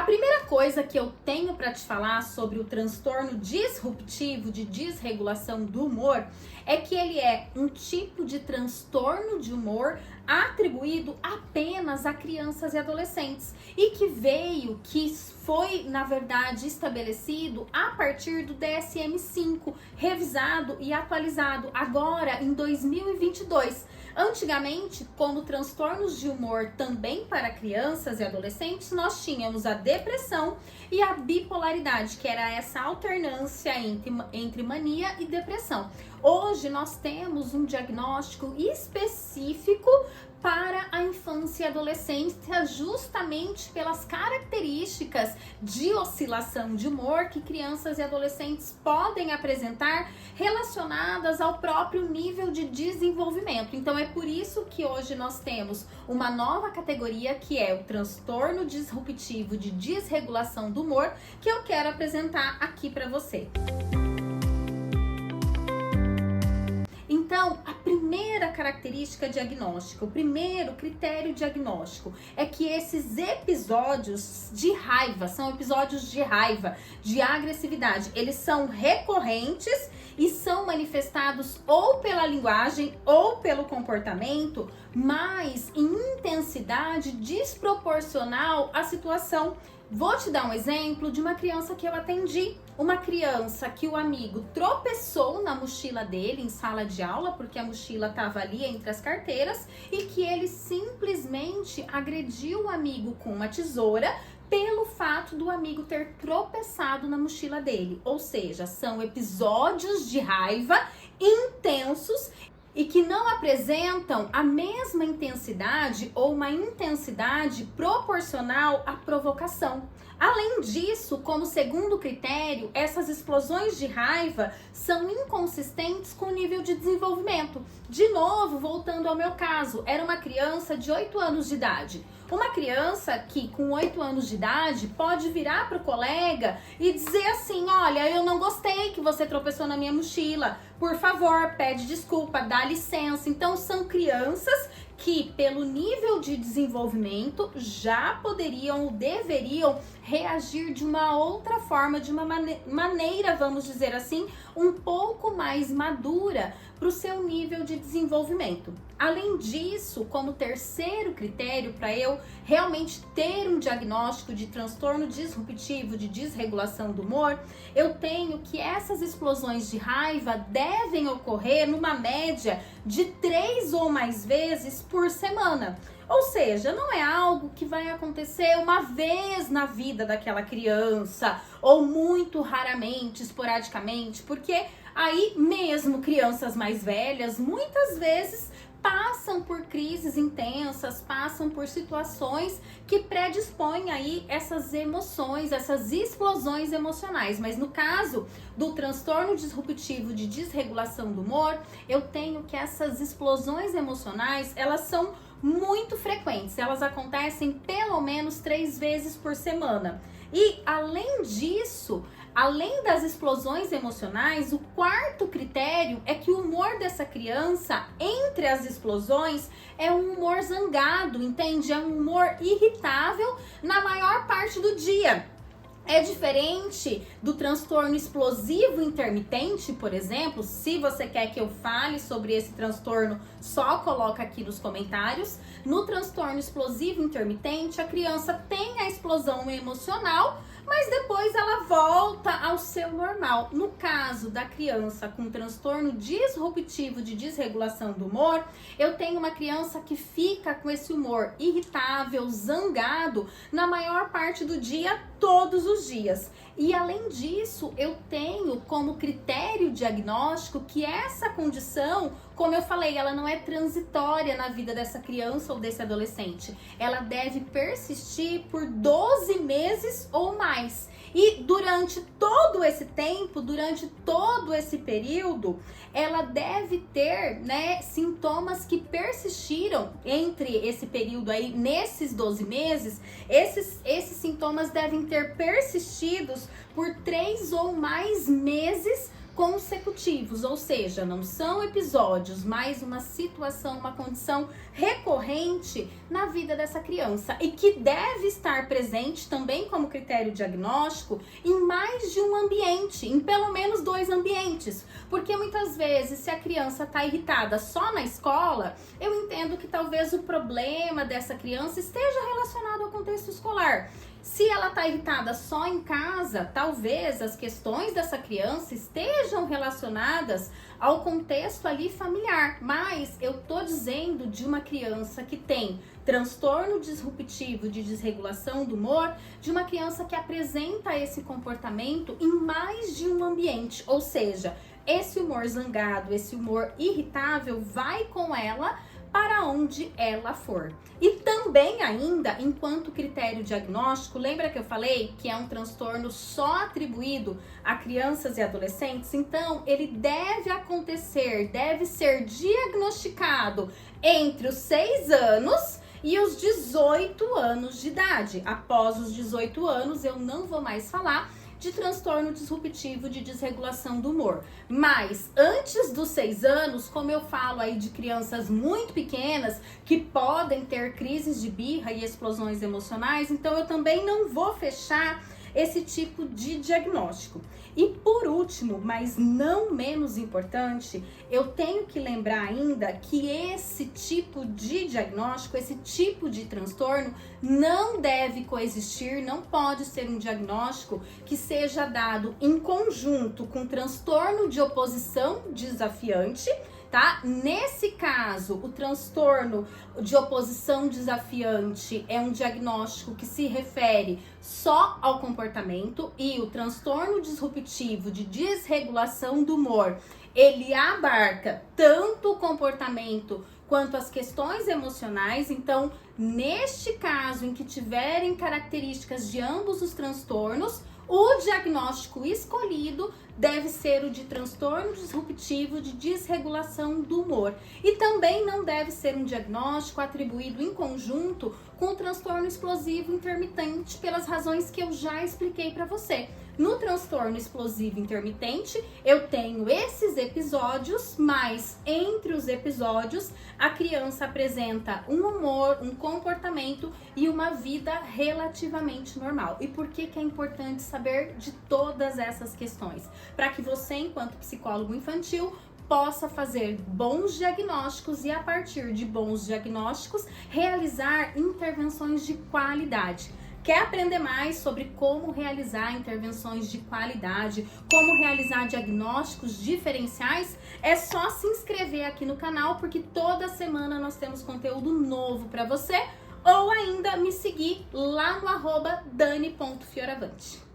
primeira coisa que eu tenho para te falar sobre o transtorno disruptivo de desregulação do humor é que ele é um tipo de transtorno de humor atribuído apenas a crianças e adolescentes e que foi, na verdade, estabelecido a partir do DSM-5, revisado e atualizado agora em 2022. Antigamente, como transtornos de humor também para crianças e adolescentes, nós tínhamos a depressão e a bipolaridade, que era essa alternância entre mania e depressão. Hoje nós temos um diagnóstico específico para a infância e adolescência, justamente pelas características de oscilação de humor que crianças e adolescentes podem apresentar relacionadas ao próprio nível de desenvolvimento. Então é por isso que hoje nós temos uma nova categoria que é o transtorno disruptivo de desregulação do humor, que eu quero apresentar aqui para você. Então, a primeira característica diagnóstica, o primeiro critério diagnóstico é que esses episódios de raiva, são episódios de raiva, de agressividade, eles são recorrentes e são manifestados ou pela linguagem ou pelo comportamento, mas em intensidade desproporcional à situação. Vou te dar um exemplo de uma criança que eu atendi. Uma criança que o amigo tropeçou na mochila dele em sala de aula, porque a mochila estava ali entre as carteiras, e que ele simplesmente agrediu o amigo com uma tesoura pelo fato do amigo ter tropeçado na mochila dele. Ou seja, são episódios de raiva intensos e que não apresentam a mesma intensidade ou uma intensidade proporcional à provocação. Além disso, como segundo critério, essas explosões de raiva são inconsistentes com o nível de desenvolvimento. De novo, voltando ao meu caso, era uma criança de 8 anos de idade. Uma criança que com 8 anos de idade pode virar para o colega e dizer assim: olha, eu não gostei que você tropeçou na minha mochila, por favor, pede desculpa, dá licença. Então são crianças que pelo nível de desenvolvimento já poderiam ou deveriam reagir de uma outra forma, de uma maneira, vamos dizer assim, um pouco mais madura para o seu nível de desenvolvimento. Além disso, como terceiro critério para eu realmente ter um diagnóstico de transtorno disruptivo de desregulação do humor, eu tenho que essas explosões de raiva devem ocorrer numa média de 3 ou mais vezes por semana. Ou seja, não é algo que vai acontecer uma vez na vida daquela criança ou muito raramente, esporadicamente, porque aí mesmo crianças mais velhas muitas vezes passam por crises intensas, passam por situações que predispõem aí essas emoções, essas explosões emocionais. Mas no caso do transtorno disruptivo de desregulação do humor, eu tenho que essas explosões emocionais, elas são muito frequentes, elas acontecem pelo menos 3 vezes por semana. E além disso, além das explosões emocionais, o quarto critério é que o humor dessa criança, entre as explosões, é um humor zangado, entende? É um humor irritável na maior parte do dia. É diferente do transtorno explosivo intermitente, por exemplo. Se você quer que eu fale sobre esse transtorno, só coloca aqui nos comentários. No transtorno explosivo intermitente, a criança tem a explosão emocional, mas depois ela volta ao seu normal. No caso da criança com transtorno disruptivo de desregulação do humor, eu tenho uma criança que fica com esse humor irritável, zangado, na maior parte do dia, todos os dias. E além disso, eu tenho como critério diagnóstico que essa condição, como eu falei, ela não é transitória na vida dessa criança ou desse adolescente. Ela deve persistir por 12 meses ou mais. E durante todo esse tempo, durante todo esse período, ela deve ter, sintomas que persistiram entre esse período aí, nesses 12 meses. Esses sintomas devem ter persistidos por 3 ou mais meses consecutivos, ou seja, não são episódios, mas uma situação, uma condição recorrente na vida dessa criança e que deve estar presente também como critério diagnóstico em mais de um ambiente, em pelo menos 2 ambientes, porque muitas vezes se a criança está irritada só na escola, eu entendo que talvez o problema dessa criança esteja relacionado ao contexto escolar. Se ela está irritada só em casa, talvez as questões dessa criança estejam relacionadas ao contexto ali familiar. Mas eu tô dizendo de uma criança que tem transtorno disruptivo de desregulação do humor, de uma criança que apresenta esse comportamento em mais de um ambiente. Ou seja, esse humor zangado, esse humor irritável vai com ela para onde ela for. E também ainda, enquanto critério diagnóstico, lembra que eu falei que é um transtorno só atribuído a crianças e adolescentes? Então, ele deve acontecer, deve ser diagnosticado entre os 6 anos e os 18 anos de idade. Após os 18 anos, eu não vou mais falar de transtorno disruptivo de desregulação do humor. Mas antes dos 6 anos, como eu falo aí de crianças muito pequenas que podem ter crises de birra e explosões emocionais, então eu também não vou fechar esse tipo de diagnóstico. E por último, mas não menos importante, eu tenho que lembrar ainda que esse tipo de diagnóstico, esse tipo de transtorno não deve coexistir, não pode ser um diagnóstico que seja dado em conjunto com transtorno de oposição desafiante, tá? Nesse caso, o transtorno de oposição desafiante é um diagnóstico que se refere só ao comportamento, e o transtorno disruptivo de desregulação do humor, ele abarca tanto o comportamento quanto as questões emocionais. Então, neste caso em que tiverem características de ambos os transtornos, o diagnóstico escolhido deve ser o de transtorno disruptivo de desregulação do humor. E também não deve ser um diagnóstico atribuído em conjunto com o transtorno explosivo intermitente, pelas razões que eu já expliquei para você. No transtorno explosivo intermitente, eu tenho esses episódios, mas entre os episódios, a criança apresenta um humor, um comportamento e uma vida relativamente normal. E por que é importante saber de todas essas questões? Para que você, enquanto psicólogo infantil, possa fazer bons diagnósticos e, a partir de bons diagnósticos, realizar intervenções de qualidade. Quer aprender mais sobre como realizar intervenções de qualidade, como realizar diagnósticos diferenciais? É só se inscrever aqui no canal, porque toda semana nós temos conteúdo novo para você, ou ainda me seguir lá no @dani.fioravante.